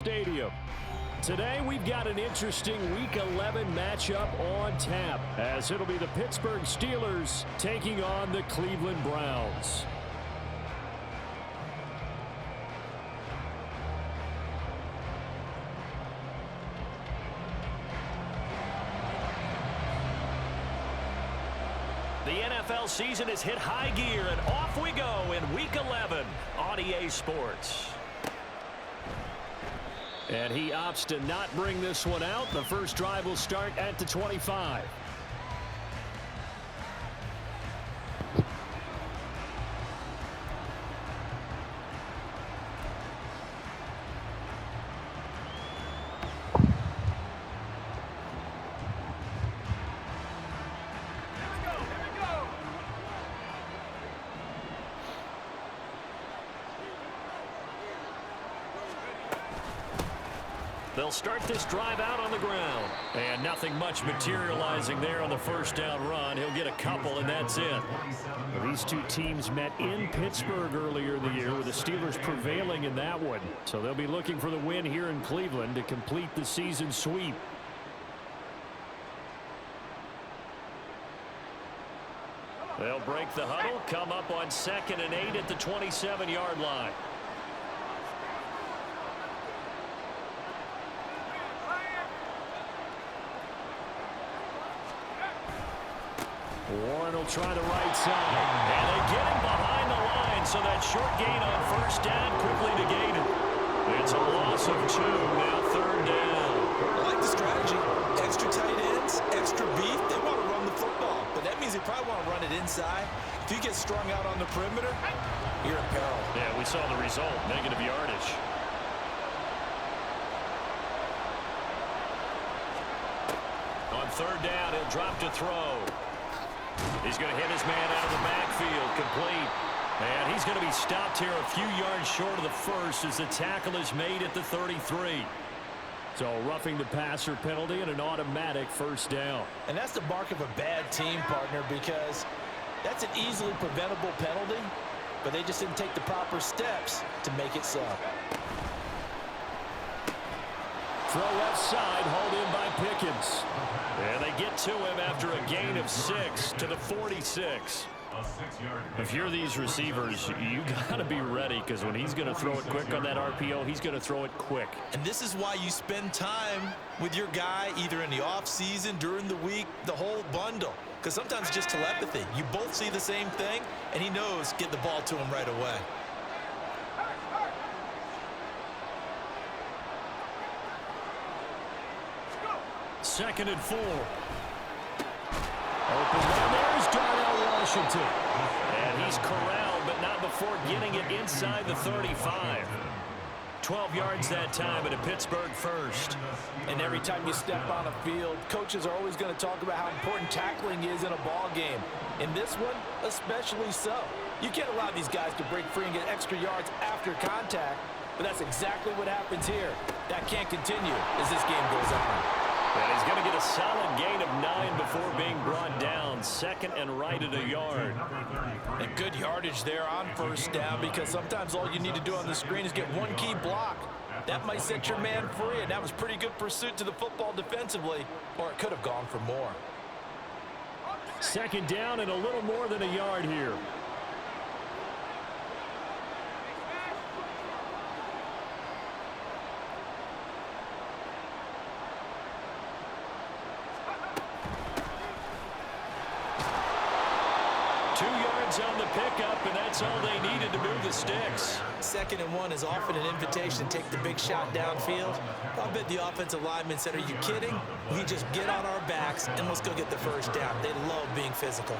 Stadium. Today we've got an interesting Week 11 matchup on tap, as it'll be the Pittsburgh Steelers taking on the Cleveland Browns. The NFL season has hit high gear, and off we go in Week 11 on EA Sports. And he opts to not bring this one out. The first drive will start at the 25. They'll start this drive out on the ground. And nothing much materializing there on the first down run. He'll get a couple, and that's it. These two teams met in Pittsburgh earlier in the year, with the Steelers prevailing in that one. So they'll be looking for the win here in Cleveland to complete the season sweep. They'll break the huddle, come up on 2nd and 8 at the 27-yard line. Warren will try the right side. And they get him behind the line, so that short gain on first down quickly negated. It's a loss of 2, now 3rd down. I like the strategy. Extra tight ends, extra beef. They want to run the football, but that means they probably want to run it inside. If you get strung out on the perimeter, you're in peril. Yeah, we saw the result, negative yardage. On 3rd down, he'll drop to throw. He's going to hit his man out of the backfield, complete. And he's going to be stopped here a few yards short of the first as the tackle is made at the 33. So roughing the passer penalty and an automatic first down. And that's the mark of a bad team, partner, because that's an easily preventable penalty, but they just didn't take the proper steps to make it so. Throw left side, hauled in by Pickens. And they get to him after a gain of 6 to the 46. If you're these receivers, you got to be ready, because when he's going to throw it quick on that RPO, he's going to throw it quick. And this is why you spend time with your guy either in the offseason, during the week, the whole bundle. Because sometimes it's just telepathy. You both see the same thing, and he knows get the ball to him right away. 2nd and 4. Open down there is Darnell Washington. And he's corralled, but not before getting it inside the 35. 12 yards that time, and a Pittsburgh first. And every time you step on a field, coaches are always going to talk about how important tackling is in a ball game. In this one, especially so. You can't allow these guys to break free and get extra yards after contact, but that's exactly what happens here. That can't continue as this game goes on. And he's going to get a solid gain of 9 before being brought down. 2nd and right at a yard. And good yardage there on first down, because sometimes all you need to do on the screen is get one key block. That might set your man free, and that was pretty good pursuit to the football defensively, or it could have gone for more. 2nd down and a little more than a yard here. On the pickup, and that's all they needed to move the sticks. 2nd and 1 is often an invitation to take the big shot downfield. I bet the offensive lineman said, are you kidding? We just get on our backs and let's go get the first down. They love being physical.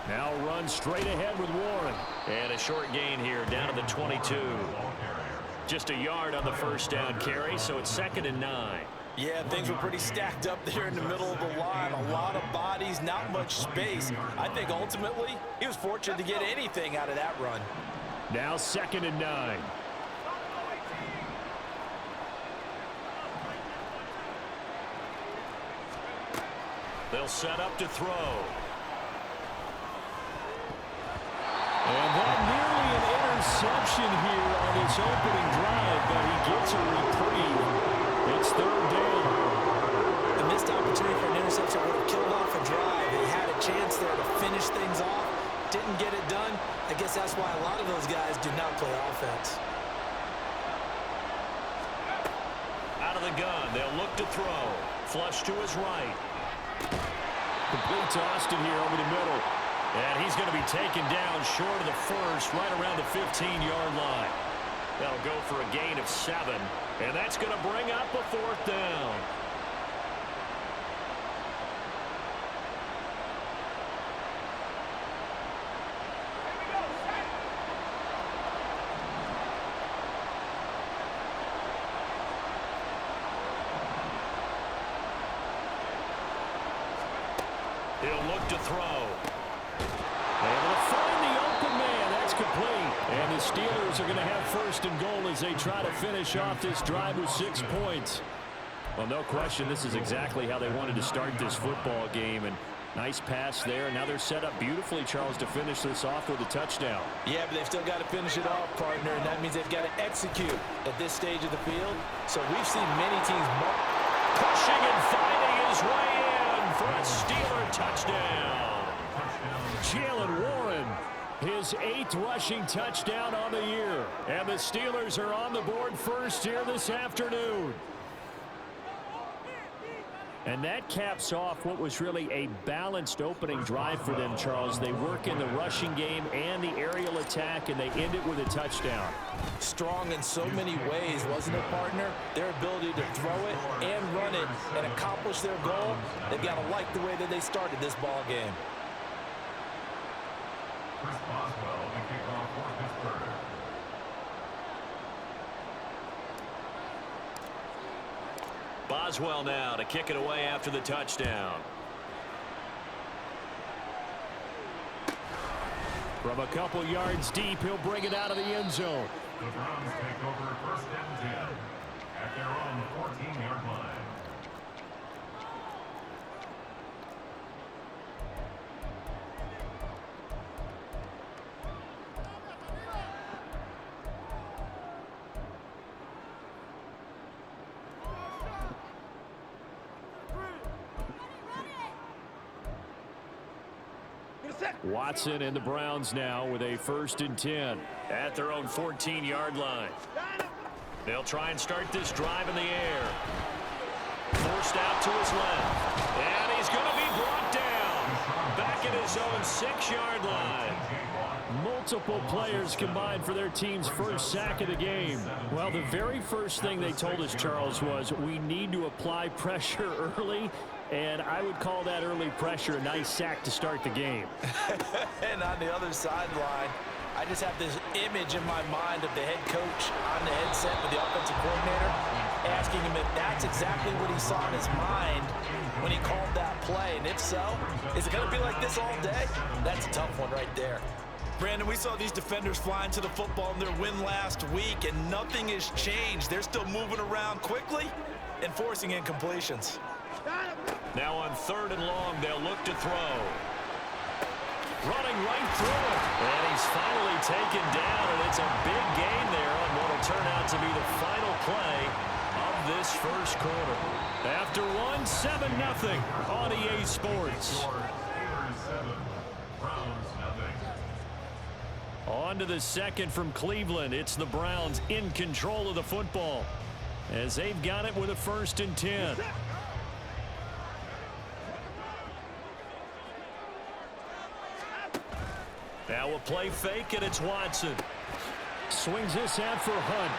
Now run straight ahead with Warren. And a short gain here down to the 22. Just a yard on the first down carry, so it's 2nd and 9. Yeah, things were pretty stacked up there in the middle of the line. A lot of bodies, not much space. I think ultimately he was fortunate to get anything out of that run. Now 2nd and 9. They'll set up to throw. motion here on this opening drive, but he gets a reprieve. It's third down. A missed opportunity for an interception would have killed off a drive. He had a chance there to finish things off. Didn't get it done. I guess that's why a lot of those guys do not play offense. Out of the gun, they'll look to throw. Flush to his right. Complete to Austin here over the middle. And he's going to be taken down short of the first, right around the 15-yard line. That'll go for a gain of 7. And that's going to bring up a fourth down. He'll look to throw. Able to find the open man. That's complete. And the Steelers are going to have first and goal as they try to finish off this drive with 6 points. Well, no question, this is exactly how they wanted to start this football game. And nice pass there. Now they're set up beautifully, Charles, to finish this off with a touchdown. Yeah, but they've still got to finish it off, partner, and that means they've got to execute at this stage of the field. So we've seen many teams pushing and fighting his way in for a Steeler touchdown. Jalen Warren, his 8th rushing touchdown on the year. And the Steelers are on the board first here this afternoon. And that caps off what was really a balanced opening drive for them, Charles. They work in the rushing game and the aerial attack, and they end it with a touchdown. Strong in so many ways, wasn't it, partner? Their ability to throw it and run it and accomplish their goal, they've got to like the way that they started this ball game. Boswell now to kick it away after the touchdown. From a couple yards deep, he'll bring it out of the end zone. The Browns take over first and 10 at their own 14-yard line. Watson and the Browns now with a first and 10 at their own 14-yard line. They'll try and start this drive in the air. Forced out to his left. And he's going to be brought down back at his own 6-yard line. Multiple players combined for their team's first sack of the game. Well, the very first thing they told us, Charles, was we need to apply pressure early. And I would call that early pressure a nice sack to start the game. And on the other sideline, I just have this image in my mind of the head coach on the headset with the offensive coordinator asking him if that's exactly what he saw in his mind when he called that play. And if so, is it going to be like this all day? That's a tough one right there. Brandon, we saw these defenders flying to the football in their win last week, and nothing has changed. They're still moving around quickly and forcing incompletions. Now on 3rd and long, they'll look to throw. Running right through it. And he's finally taken down, and it's a big gain there on what will turn out to be the final play of this first quarter. After one, 7-0 on EA Sports. On to the second from Cleveland. It's the Browns in control of the football as they've got it with a first and 10. Now a play fake, and it's Watson. Swings this out for Hunt.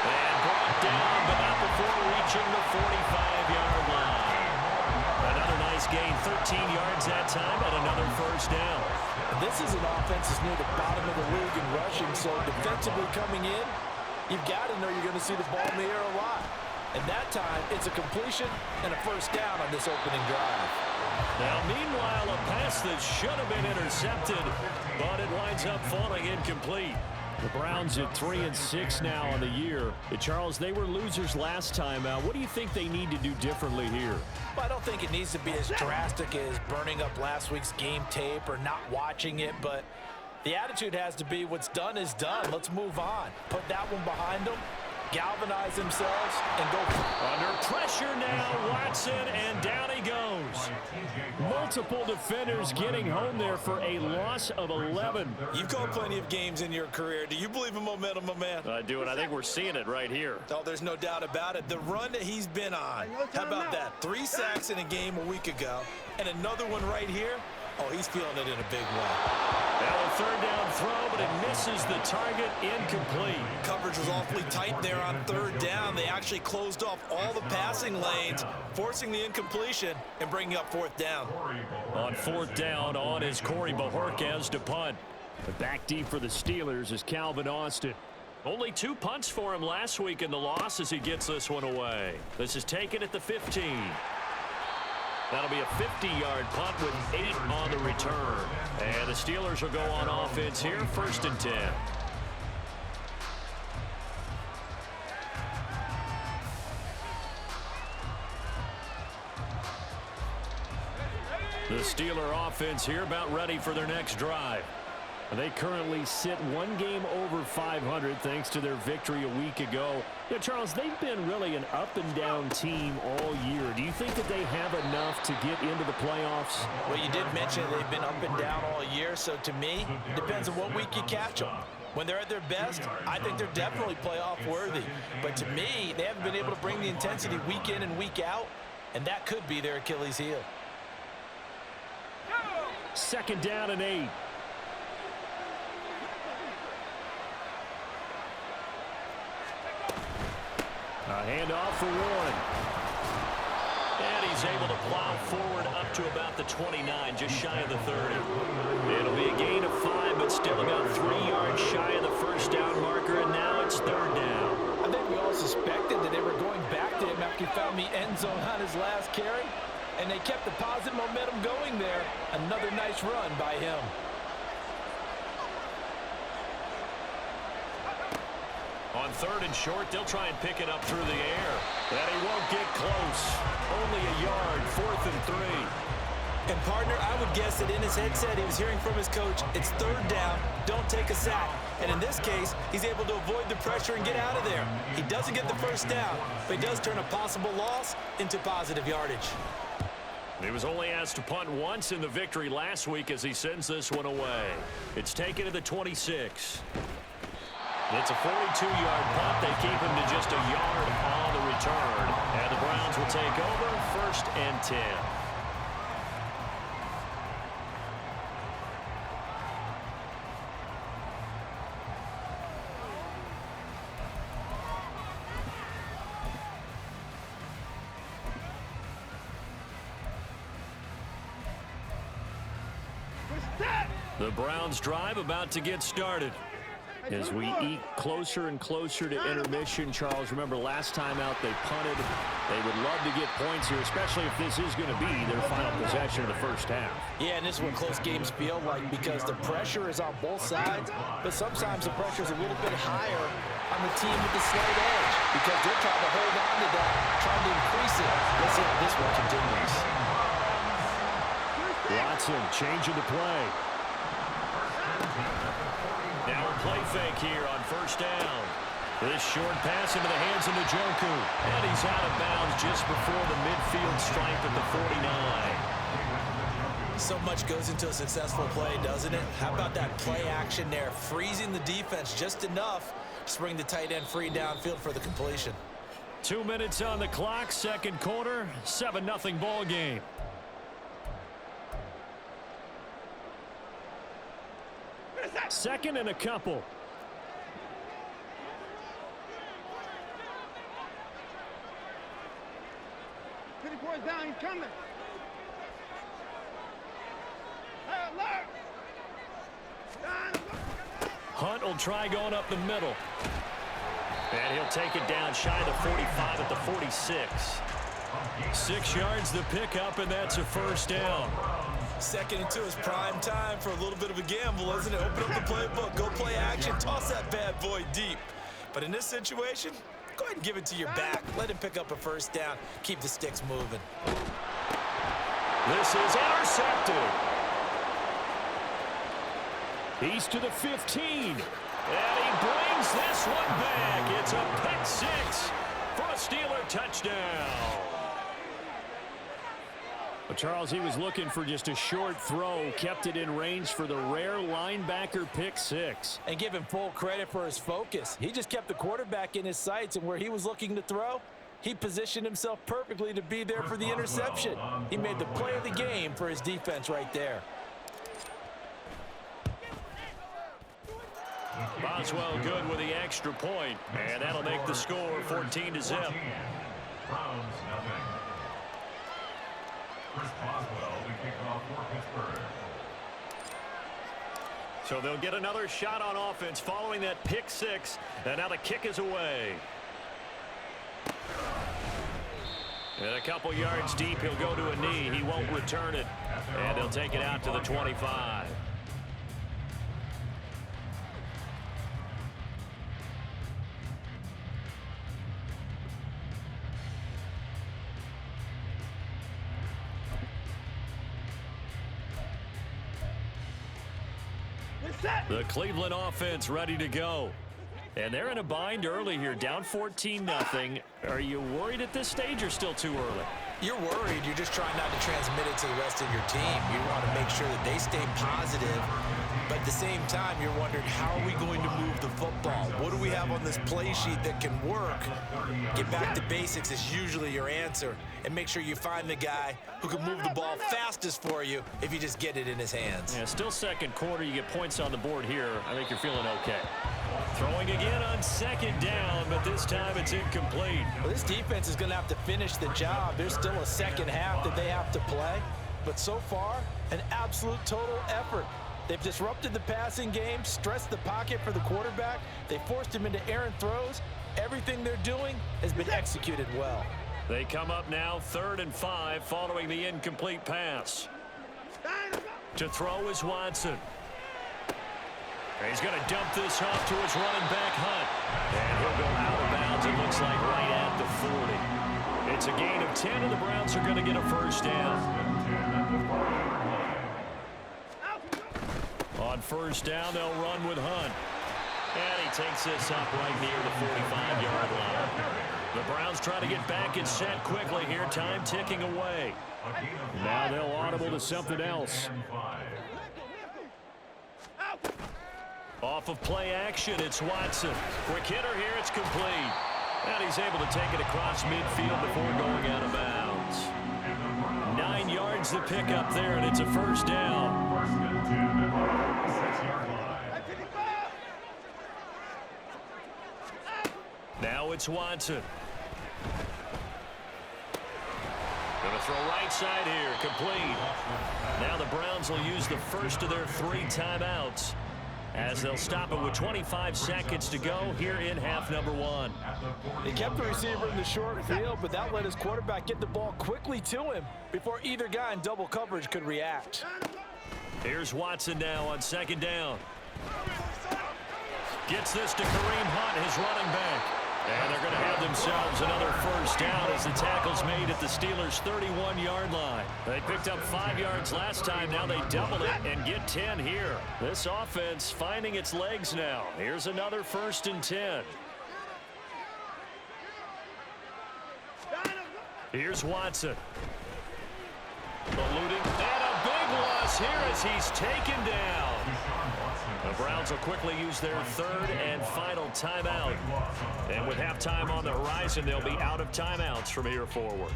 And brought down, but not before reaching the 45-yard line. Another nice gain, 13 yards that time, and another first down. This is an offense that's near the bottom of the league in rushing, so defensively coming in, you've got to know you're going to see the ball in the air a lot. And that time, it's a completion and a first down on this opening drive. Now, meanwhile, a pass that should have been intercepted, but it winds up falling incomplete. The Browns at 3-6 now on the year. Charles, they were losers last time out. What do you think they need to do differently here? Well, I don't think it needs to be as drastic as burning up last week's game tape or not watching it, but The attitude has to be what's done is done. Let's move on. Put that one behind them, galvanize themselves, and go. Under pressure now, Watson, and down he goes. Multiple defenders getting home there for a loss of 11. You've called plenty of games in your career. Do you believe in momentum, my man? I do, and I think we're seeing it right here. Oh, there's no doubt about it. The run that he's been on. How about that? 3 sacks in a game a week ago, and another one right here. Oh, he's feeling it in a big way. Now a third down throw, but it misses the target, incomplete. Coverage was awfully tight there on third down. They actually closed off all the passing lanes, forcing the incompletion and bringing up fourth down. On fourth down, on is Corey Bajorquez to punt. But back deep for the Steelers is Calvin Austin. Only 2 punts for him last week in the loss as he gets this one away. This is taken at the 15. That'll be a 50-yard punt with 8 on the return. And the Steelers will go on offense here, 1st and 10. The Steeler offense here about ready for their next drive. They currently sit 1 game over 500 thanks to their victory a week ago. You know, Charles, they've been really an up-and-down team all year. Do you think that they have enough to get into the playoffs? Well, you did mention they've been up and down all year, so to me, it depends on what week you catch them. When they're at their best, I think they're definitely playoff worthy. But to me, they haven't been able to bring the intensity week in and week out, and that could be their Achilles heel. 2nd down and 8. A handoff for Warren. And he's able to plow forward up to about the 29, just shy of the 30. It'll be a gain of 5, but still about 3 yards shy of the first down marker, and now it's 3rd down. I think we all suspected that they were going back to him after he found the end zone on his last carry, and they kept the positive momentum going there. Another nice run by him. On 3rd and short, they'll try and pick it up through the air. And he won't get close. Only a yard, 4th and 3. And, partner, I would guess that in his headset he was hearing from his coach, it's 3rd down, don't take a sack. And in this case, he's able to avoid the pressure and get out of there. He doesn't get the first down, but he does turn a possible loss into positive yardage. He was only asked to punt once in the victory last week as he sends this one away. It's taken to the 26. It's a 42-yard punt. They keep him to just a yard on the return. And the Browns will take over, 1st and 10. The Browns drive about to get started. As we eke closer and closer to intermission, Charles, remember last time out they punted. They would love to get points here, especially if this is going to be their final possession of the first half. Yeah, and this is what close games feel like because the pressure is on both sides, but sometimes the pressure is a little bit higher on the team with the slight edge because they're trying to hold on to that, trying to increase it. Let's see how this one continues. Watson changing the play. Now a play fake here on 1st down. This short pass into the hands of Njoku. And he's out of bounds just before the midfield stripe at the 49. So much goes into a successful play, doesn't it? How about that play action there? Freezing the defense just enough to bring the tight end free downfield for the completion. 2 minutes on the clock, 2nd quarter, 7-0 ball game. Second and a couple. Down, he's coming. Hunt will try going up the middle. And he'll take it down shy of the 45 at the 46. 6 yards the pickup, and that's a 1st down. 2nd and 2 is prime time for a little bit of a gamble, isn't it? Open up the playbook, go play action, toss that bad boy deep. But in this situation, go ahead and give it to your back. Let him pick up a 1st down. Keep the sticks moving. This is intercepted. He's to the 15. And he brings this one back. It's a pick six for a Steeler touchdown. Well, Charles, he was looking for just a short throw, kept it in range for the rare linebacker pick six. And give him full credit for his focus. He just kept the quarterback in his sights, and where he was looking to throw, he positioned himself perfectly to be there for the interception. He made the play of the game for his defense right there. Boswell good with the extra point, and that'll make the score 14-0. Browns, nothing. Chris Boswell to kick off for Pittsburgh. So they'll get another shot on offense following that pick six, and now the kick is away. And a couple yards deep, he'll go to a knee. He won't return it, and they'll take it out to the 25. The Cleveland offense ready to go. And they're in a bind early here, down 14-0. Are you worried at this stage or still too early? You're worried. You're just trying not to transmit it to the rest of your team. You want to make sure that they stay positive. But at the same time, you're wondering, how are we going to move the football? What do we have on this play sheet that can work? Get back to basics is usually your answer. And make sure you find the guy who can move the ball fastest for you if you just get it in his hands. Yeah, still second quarter. You get points on the board here. I think you're feeling okay. Throwing again on second down, but this time it's incomplete. Well, this defense is going to have to finish the job. There's still a second half that they have to play. But so far, an absolute total effort. They've disrupted the passing game, stressed the pocket for the quarterback. They forced him into errant throws. Everything they're doing has been executed well. They come up now 3rd and 5 following the incomplete pass. To throw is Watson. He's going to dump this off to his running back, Hunt. And he'll go out of bounds, it looks like, right at the 40. It's a gain of 10, and the Browns are going to get a first down. On first down, they'll run with Hunt. And he takes this up right near the 45-yard line. The Browns try to get back and set quickly here, time ticking away. Now they'll audible to something else. Off of play action, it's Watson. Quick hitter here, it's complete. And he's able to take it across midfield before going out of bounds. 9 yards to pick up there, and it's a first down. Now it's Watson. Going to throw right side here, complete. Now the Browns will use the first of their 3 timeouts, as they'll stop it with 25 seconds to go here in half number 1. They kept the receiver in the short field, but that let his quarterback get the ball quickly to him before either guy in double coverage could react. Here's Watson now on second down. Gets this to Kareem Hunt, his running back. And they're going to have themselves another first down as the tackle's made at the Steelers' 31-yard line. They picked up 5 yards last time. Now they double it and get 10 here. This offense finding its legs now. Here's another 1st and 10. Here's Watson. Eluding. And a big loss here as he's taken down. The Browns will quickly use their 3rd and final timeout. And with halftime on the horizon, they'll be out of timeouts from here forward.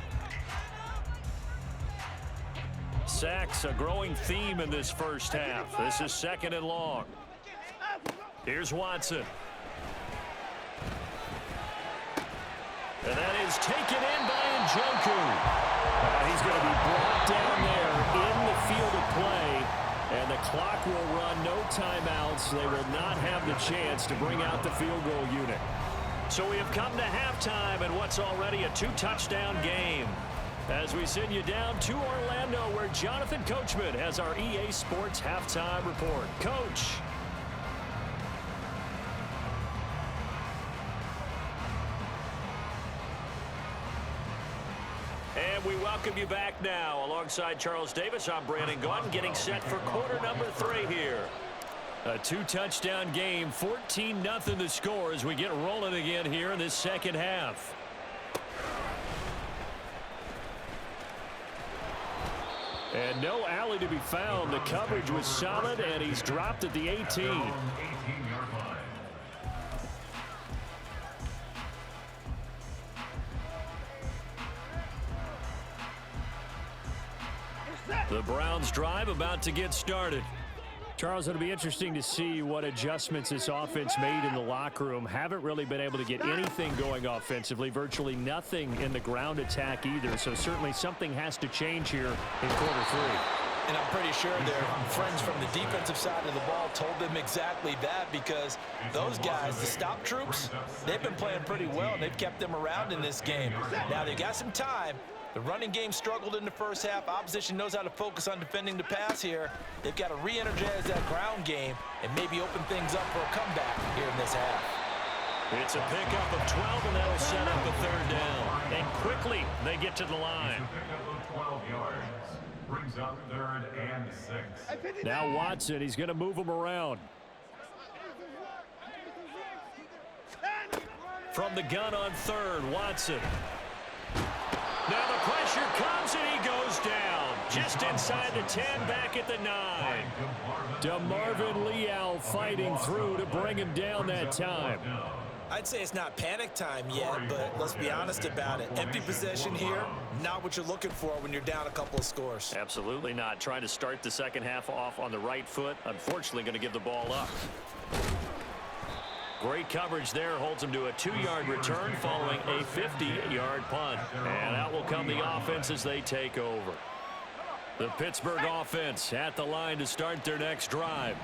Sacks, a growing theme in this first half. This is 2nd and long. Here's Watson. And that is taken in by Njoku. He's going to be brought down there in the field of play. And the clock will run, no timeouts. They will not have the chance to bring out the field goal unit. So we have come to halftime in what's already a 2-touchdown game, as we send you down to Orlando, where Jonathan Coachman has our EA Sports halftime report. Coach. And we welcome you back now. Alongside Charles Davis, I'm Brandon Gaudin, getting set for quarter number 3 here. A two-touchdown game, 14-0 the score as we get rolling again here in this second half. And no alley to be found. The coverage was solid, and he's dropped at the 18. 18-yard line. The Browns drive about to get started. Charles, it'll be interesting to see what adjustments this offense made in the locker room. Haven't really been able to get anything going offensively, virtually nothing in the ground attack either. So certainly something has to change here in quarter three. And I'm pretty sure their friends from the defensive side of the ball told them exactly that, because those guys, the stop troops, they've been playing pretty well, and they've kept them around in this game. Now they got some time. The running game struggled in the first half. Opposition knows how to focus on defending the pass here. They've got to re-energize that ground game and maybe open things up for a comeback here in this half. It's a pickup of 12, and that'll set up a third down. And quickly they get to the line. It's a pickup of 12 yards. Brings up 3rd and 6. Now Watson, he's going to move him around. From the gun on 3rd, Watson. Now the pressure comes, and he goes down. Just inside the 10, back at the 9. DeMarvin Leal fighting through to bring him down that time. I'd say it's not panic time yet, but let's be honest about it. Empty possession here, not what you're looking for when you're down a couple of scores. Absolutely not. Trying to start the second half off on the right foot. Unfortunately, going to give the ball up. Great coverage there. Holds him to a 2-yard return following a 50-yard punt. And out will come the offense as they take over. The Pittsburgh offense at the line to start their next drive.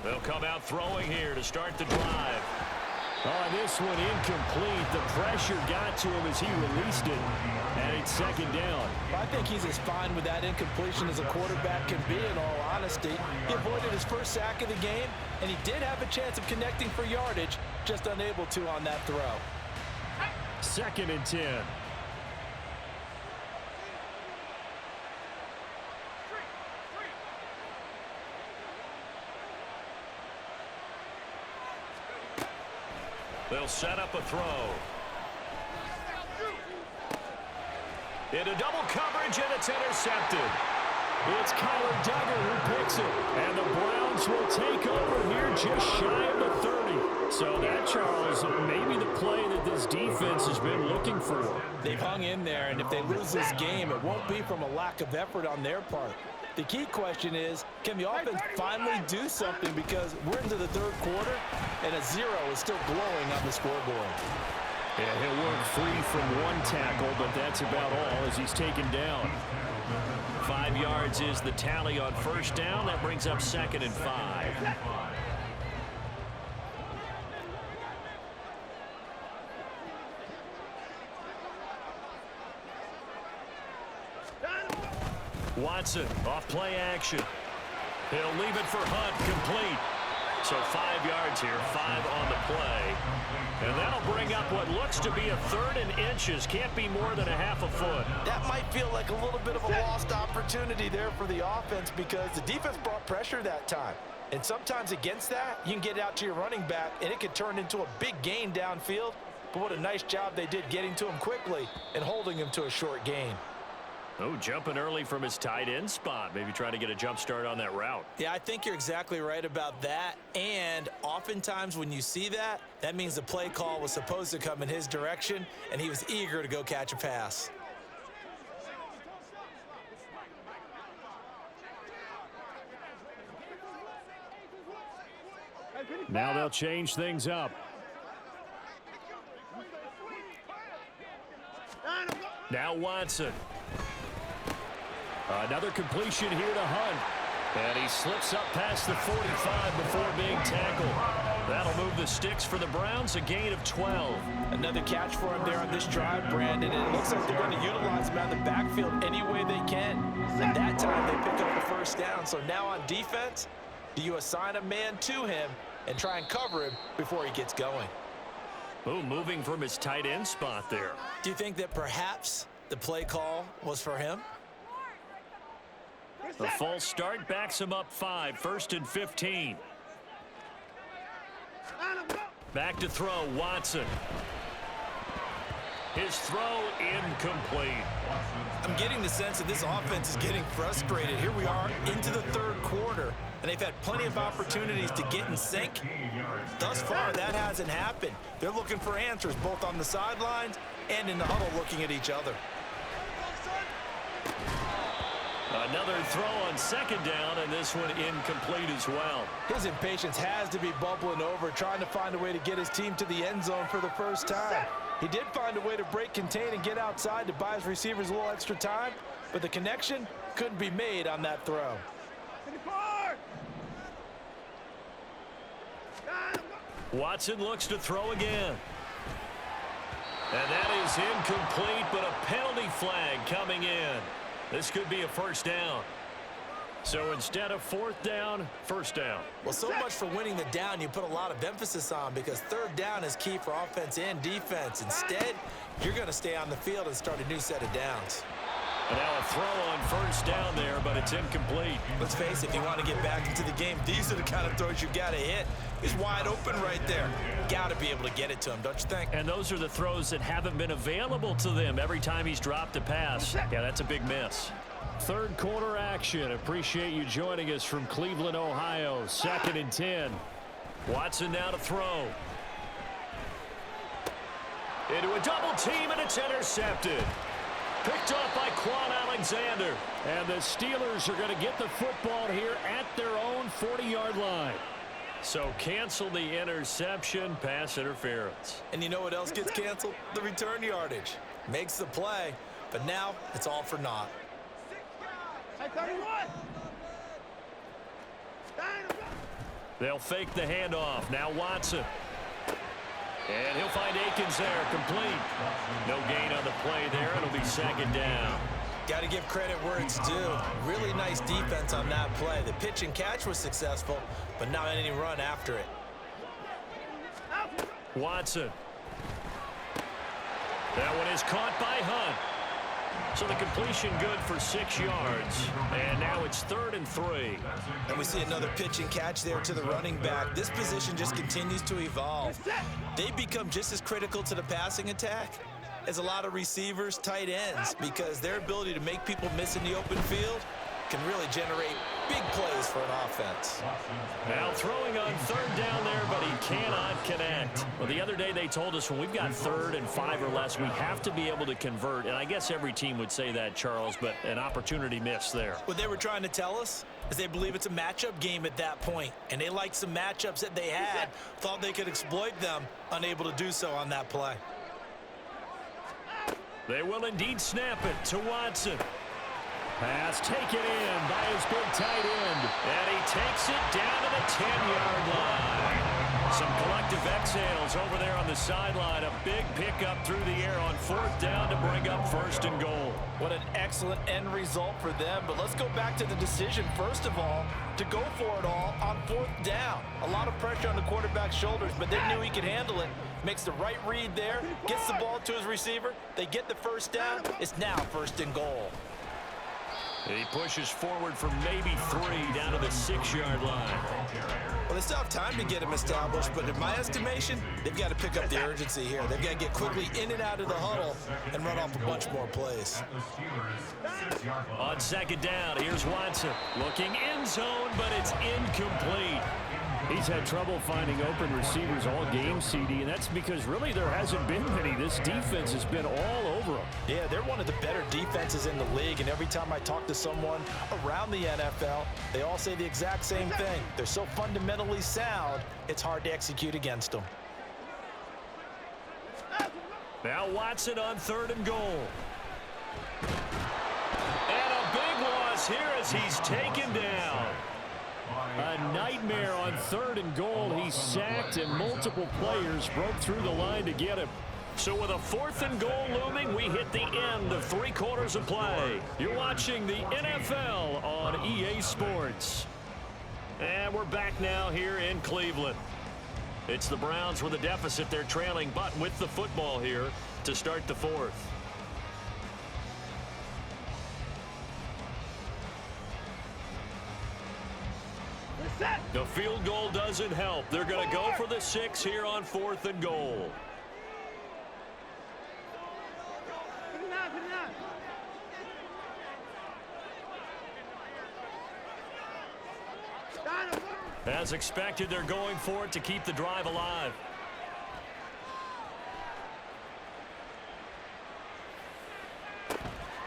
They'll come out throwing here to start the drive. Oh, this one incomplete. The pressure got to him as he released it. And it's second down. I think he's as fine with that incompletion as a quarterback can be, in all honesty. He avoided his first sack of the game, and he did have a chance of connecting for yardage, just unable to on that throw. 2nd and 10. They'll set up a throw. Into double coverage, and it's intercepted. It's Kyler Duggar who picks it. And the Browns will take over here just shy of the 30. So that, Charles, maybe the play that this defense has been looking for. They've hung in there, and if they lose this game, it won't be from a lack of effort on their part. The key question is, can the offense finally do something, because we're into the 3rd quarter, and a 0 is still glowing on the scoreboard. Yeah, he'll work free from one tackle, but that's about all as he's taken down. 5 yards is the tally on first down. That brings up 2nd and 5. Watson off play action. He'll leave it for Hunt, complete. So 5 yards here, 5 on the play. And that'll bring up what looks to be a 3rd and inches. Can't be more than a half a foot. That might feel like a little bit of a lost opportunity there for the offense, because the defense brought pressure that time. And sometimes against that, you can get out to your running back, and it could turn into a big gain downfield. But what a nice job they did getting to him quickly and holding him to a short gain. Oh, jumping early from his tight end spot. Maybe trying to get a jump start on that route. Yeah, I think you're exactly right about that. And oftentimes when you see that, that means the play call was supposed to come in his direction, and he was eager to go catch a pass. Now they'll change things up. Now Watson. Another completion here to Hunt. And he slips up past the 45 before being tackled. That'll move the sticks for the Browns, a gain of 12. Another catch for him there on this drive, Brandon. And it looks like they're going to utilize him out of the backfield any way they can. And that time they pick up the first down. So now on defense, do you assign a man to him and try and cover him before he gets going? Oh, moving from his tight end spot there. Do you think that perhaps the play call was for him? The false start backs him up 5, 1st and 15. Back to throw, Watson. His throw incomplete. I'm getting the sense that this offense is getting frustrated. Here we are into the third quarter, and they've had plenty of opportunities to get in sync. Thus far, that hasn't happened. They're looking for answers both on the sidelines and in the huddle looking at each other. Another throw on 2nd down, and this one incomplete as well. His impatience has to be bubbling over, trying to find a way to get his team to the end zone for the first time. He did find a way to break contain and get outside to buy his receivers a little extra time, but the connection couldn't be made on that throw. Watson looks to throw again. And that is incomplete, but a penalty flag coming in. This could be a 1st down. So instead of 4th down, 1st down. Well, so much for winning the down you put a lot of emphasis on, because 3rd down is key for offense and defense. Instead, you're going to stay on the field and start a new set of downs. And now a throw on 1st down there, but it's incomplete. Let's face it, if you want to get back into the game, these are the kind of throws you've got to hit. He's wide open right there. Got to be able to get it to him, don't you think? And those are the throws that haven't been available to them every time he's dropped a pass. Yeah, that's a big miss. 3rd quarter action. Appreciate you joining us from Cleveland, Ohio. 2nd and 10. Watson now to throw. Into a double team, and it's intercepted. Picked off by Quan Alexander. And the Steelers are going to get the football here at their own 40-yard line. So cancel the interception, pass interference. And you know what else gets canceled? The return yardage. Makes the play, but now it's all for naught. 31. They'll fake the handoff. Now Watson. And he'll find Akins there, complete. No gain on the play there. It'll be 2nd down. Got to give credit where it's due. Really nice defense on that play. The pitch and catch was successful, but not any run after it. Watson. That one is caught by Hunt. So the completion good for 6 yards. And now it's 3rd and 3. And we see another pitch and catch there to the running back. This position just continues to evolve. They become just as critical to the passing attack as a lot of receivers, tight ends, because their ability to make people miss in the open field can really generate big plays for an offense. Now throwing on 3rd down there, but he cannot connect. Well, the other day they told us when we've got 3rd and 5 or less, we have to be able to convert. And I guess every team would say that, Charles, but an opportunity missed there. What they were trying to tell us is they believe it's a matchup game at that point, and they liked some matchups that they had, thought they could exploit them, unable to do so on that play. They will indeed snap it to Watson. Pass taken in by his big tight end. And he takes it down to the 10-yard line. Some collective exhales over there on the sideline. A big pickup through the air on 4th down to bring up 1st and goal. What an excellent end result for them. But let's go back to the decision, first of all, to go for it all on 4th down. A lot of pressure on the quarterback's shoulders, but they knew he could handle it. Makes the right read there, gets the ball to his receiver. They get the 1st down. It's now 1st and goal. He pushes forward for maybe 3 down to the 6-yard line. Well, they still have time to get him established, but in my estimation, they've got to pick up the urgency here. They've got to get quickly in and out of the huddle and run off a bunch more plays. On 2nd down, here's Watson. Looking end zone, but it's incomplete. He's had trouble finding open receivers all game, CD, and that's because really there hasn't been many. This defense has been all over them. Yeah, they're one of the better defenses in the league, and every time I talk to someone around the NFL, they all say the exact same thing. They're so fundamentally sound, it's hard to execute against them. Now Watson on 3rd and goal. And a big loss here as he's taken down. A nightmare on 3rd and goal. He's sacked, and multiple players broke through the line to get him. So with a 4th and goal looming, we hit the end of 3 quarters of play. You're watching the NFL on EA Sports. And we're back now here in Cleveland. It's the Browns with a deficit. They're trailing, but with the football here to start the fourth. The field goal doesn't help. They're going to go for the 6 here on 4th and goal. As expected, they're going for it to keep the drive alive.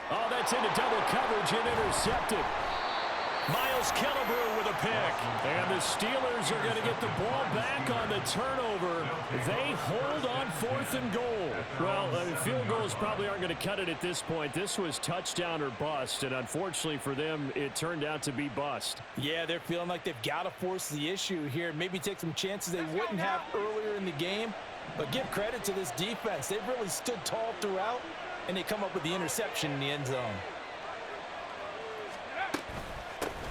Oh, that's into double coverage and intercepted. Miles Killebrew with a pick. And the Steelers are going to get the ball back on the turnover. They hold on 4th and goal. Well, field goals probably aren't going to cut it at this point. This was touchdown or bust, and unfortunately for them, it turned out to be bust. Yeah, they're feeling like they've got to force the issue here. Maybe take some chances they wouldn't have earlier in the game. But give credit to this defense. They've really stood tall throughout, and they come up with the interception in the end zone.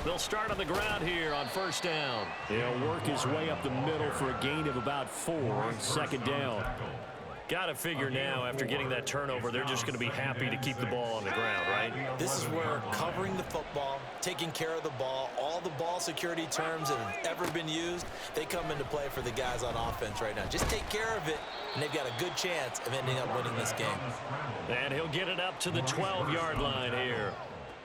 They'll start on the ground here on 1st down. He'll work his way up the middle for a gain of about 4 on 2nd down. Got to figure now, after getting that turnover, they're just going to be happy to keep the ball on the ground, right? This is where covering the football, taking care of the ball, all the ball security terms that have ever been used, they come into play for the guys on offense right now. Just take care of it, and they've got a good chance of ending up winning this game. And he'll get it up to the 12-yard line here.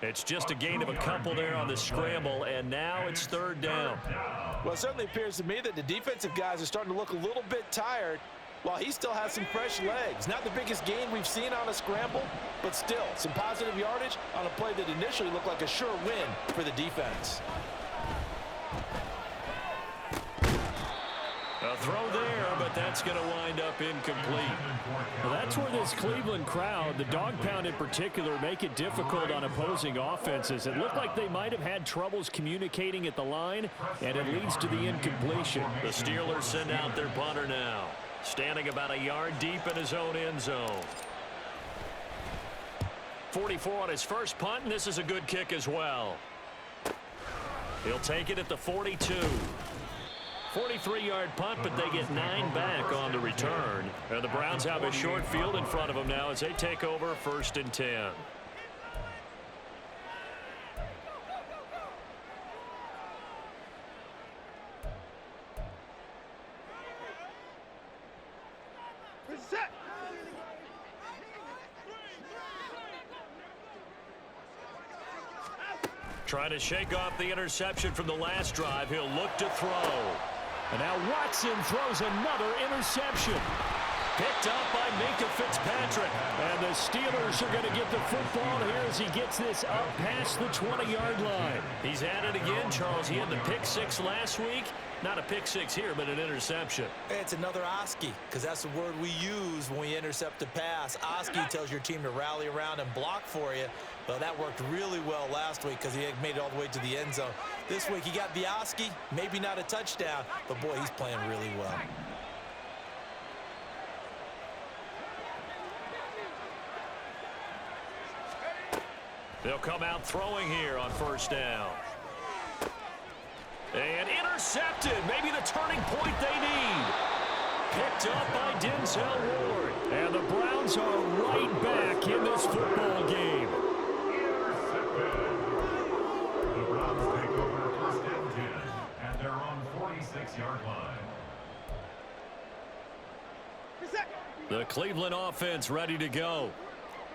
It's just a gain of a couple there on the scramble, and now it's 3rd down. Well, it certainly appears to me that the defensive guys are starting to look a little bit tired, while he still has some fresh legs. Not the biggest gain we've seen on a scramble, but still some positive yardage on a play that initially looked like a sure win for the defense. A throw there, but that's going to wind up incomplete. Well, that's where this Cleveland crowd, the dog pound in particular, make it difficult on opposing offenses. It looked like they might have had troubles communicating at the line, and it leads to the incompletion. The Steelers send out their punter now, standing about a yard deep in his own end zone. 44 on his first punt, and this is a good kick as well. He'll take it at the 42. 43-yard punt, but they get 9 back on the return. And the Browns have a short field in front of them now as they take over 1st and 10. Set. Trying to shake off the interception from the last drive. He'll look to throw. And now Watson throws another interception. Picked up by Minkah Fitzpatrick. And the Steelers are going to get the football here as he gets this up past the 20-yard line. He's at it again, Charles. He had the pick 6 last week. Not a pick 6 here, but an interception. It's another Oski, because that's the word we use when we intercept a pass. Oski tells your team to rally around and block for you. Well, that worked really well last week because he had made it all the way to the end zone. This week he got the Oski, maybe not a touchdown, but boy, he's playing really well. They'll come out throwing here on 1st down. And intercepted. Maybe the turning point they need. Picked up by Denzel Ward. And the Browns are right back in this football game. The Browns take over 1st and 10 at their own 46-yard line. The Cleveland offense ready to go.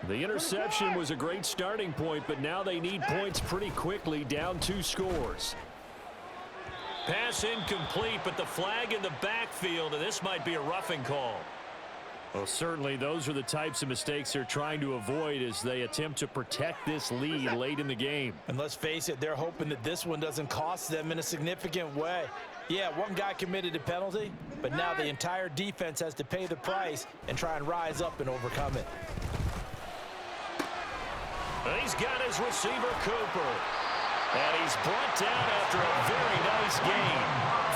The interception was a great starting point, but now they need points pretty quickly, down 2 scores. Pass incomplete, but the flag in the backfield, and this might be a roughing call. Well, certainly those are the types of mistakes they're trying to avoid as they attempt to protect this lead late in the game. And let's face it, they're hoping that this one doesn't cost them in a significant way. Yeah, one guy committed a penalty, but now the entire defense has to pay the price and try and rise up and overcome it. And he's got his receiver, Cooper. And he's brought down after a very nice gain.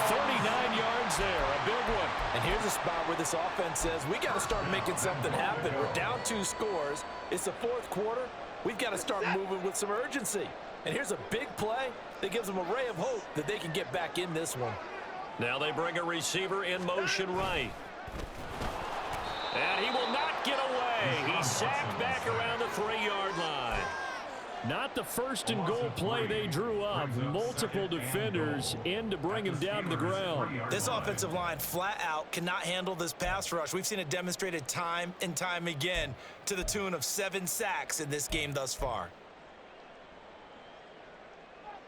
39 yards there, a big one. And here's a spot where this offense says, we got to start making something happen. We're down 2 scores. It's the 4th quarter. We've got to start moving with some urgency. And here's a big play that gives them a ray of hope that they can get back in this one. Now they bring a receiver in motion right. And he will not get away. He's sacked back around the 3-yard line. Not the first and goal play they drew up. Multiple defenders in to bring him down to the ground. This offensive line flat out cannot handle this pass rush. We've seen it demonstrated time and time again to the tune of 7 sacks in this game thus far.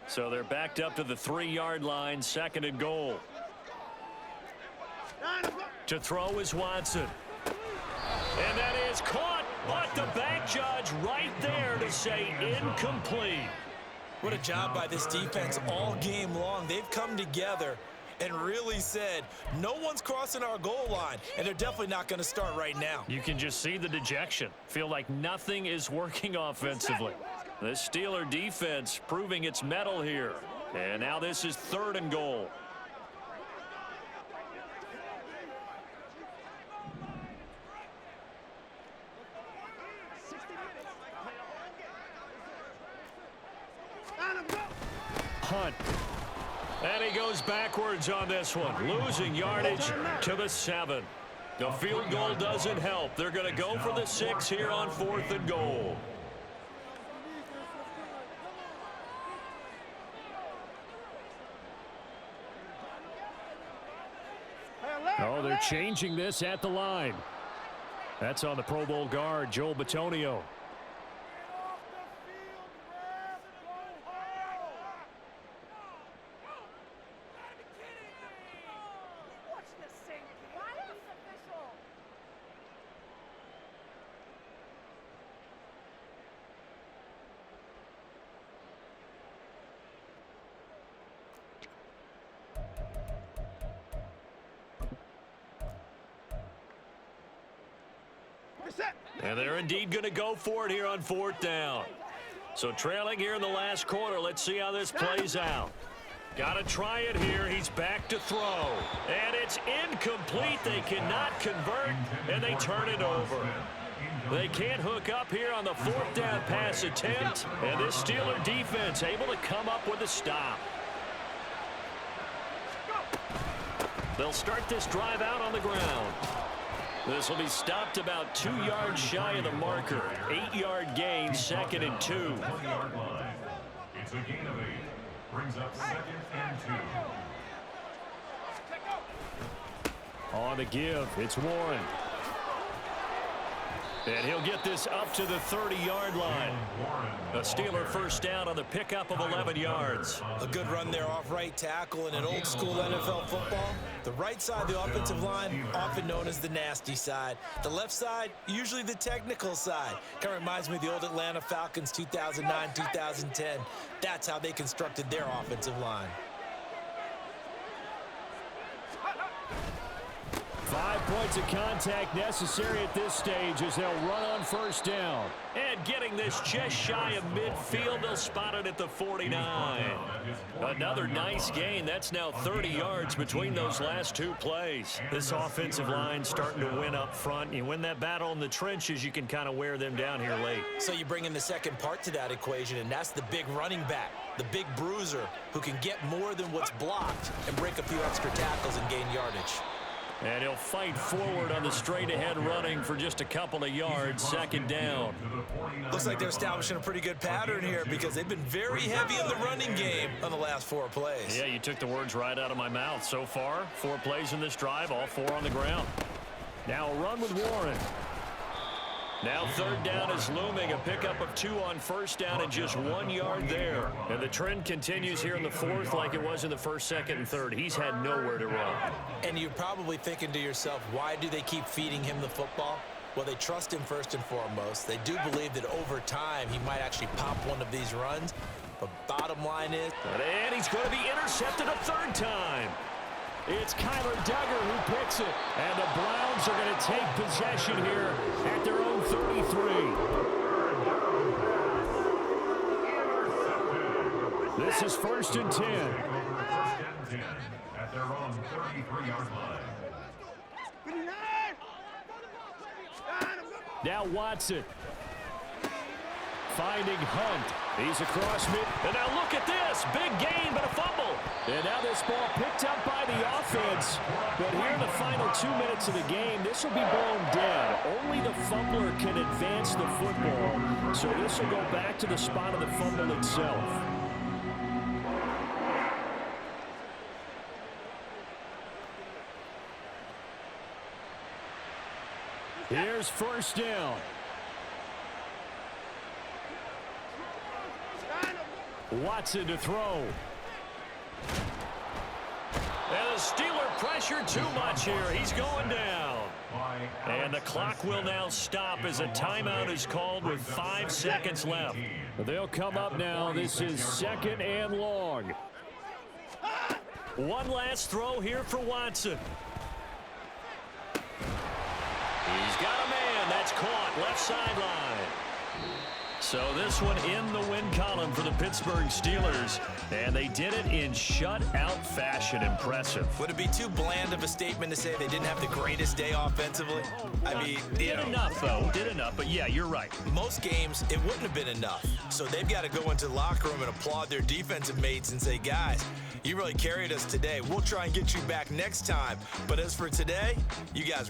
So they're backed up to the 3-yard line, 2nd and goal. To throw is Watson. And that is caught, but the back judge right there to say incomplete. What a job by this defense all game long. They've come together and really said, no one's crossing our goal line, and they're definitely not going to start right now. You can just see the dejection. Feel like nothing is working offensively. The Steeler defense proving its mettle here. And now this is 3rd and goal. Hunt. And he goes backwards on this one, losing yardage to the 7. The field goal doesn't help. They're going to go for the 6 here on 4th and goal. Oh, they're changing this at the line. That's on the Pro Bowl guard, Joel Bitonio. And they're indeed going to go for it here on 4th down. So trailing here in the last quarter. Let's see how this plays out. Got to try it here. He's back to throw. And it's incomplete. They cannot convert, and they turn it over. They can't hook up here on the 4th down pass attempt. And this Steeler defense able to come up with a stop. They'll start this drive out on the ground. This will be stopped about 2 yards shy of the marker. 8-yard gain, 2nd and 2. 20-yard line. It's a gain of 8. Brings up 2nd and 2. On the give, it's Warren. And he'll get this up to the 30-yard line. A Steeler first down on the pickup of 11 yards. A good run there off right tackle in an old-school NFL football. The right side of the offensive line, often known as the nasty side. The left side, usually the technical side. Kind of reminds me of the old Atlanta Falcons 2009, 2010. That's how they constructed their offensive line. 5 points of contact necessary at this stage as they'll run on first down. And getting this just shy of midfield, they'll spot it at the 49. Another nice gain. That's now 30 yards between those last 2 plays. This offensive line starting to win up front. You win that battle in the trenches, you can kind of wear them down here late. So you bring in the second part to that equation, and that's the big running back, the big bruiser, who can get more than what's blocked and break a few extra tackles and gain yardage. And he'll fight forward on the straight-ahead running for just a couple of yards, 2nd down. Looks like they're establishing a pretty good pattern here because they've been very heavy in the running game on the last 4 plays. Yeah, you took the words right out of my mouth. So far, 4 plays in this drive, all 4 on the ground. Now a run with Warren. Now 3rd down is looming. A pickup of 2 on first down and just 1 yard there. And the trend continues here in the 4th like it was in the 1st, 2nd, and 3rd. He's had nowhere to run. And you're probably thinking to yourself, why do they keep feeding him the football? Well, they trust him first and foremost. They do believe that over time he might actually pop one of these runs. But bottom line is... And he's going to be intercepted a 3rd time. It's Kyler Duggar who picks it. And the Browns are going to take possession here at their own 33. This is 1st and 10. At their own 33-yard line. Now Watson. Finding Hunt. He's across mid. And now look at this. Big gain, but a fumble. And now this ball picked up by the offense. But here in the final 2 minutes of the game, this will be blown dead. Only the fumbler can advance the football. So this will go back to the spot of the fumble itself. Here's first down. Watson to throw. And the Steeler pressure too much here. He's going down. And the clock will now stop as a timeout is called with 5 seconds left. They'll come up now. This is 2nd and long. One last throw here for Watson. He's got a man. That's caught. Left sideline. So this one in the win column for the Pittsburgh Steelers. And they did it in shutout fashion. Impressive. Would it be too bland of a statement to say they didn't have the greatest day offensively? I mean, did enough, though. Did enough. But, yeah, you're right. Most games, it wouldn't have been enough. So they've got to go into the locker room and applaud their defensive mates and say, guys, you really carried us today. We'll try and get you back next time. But as for today, you guys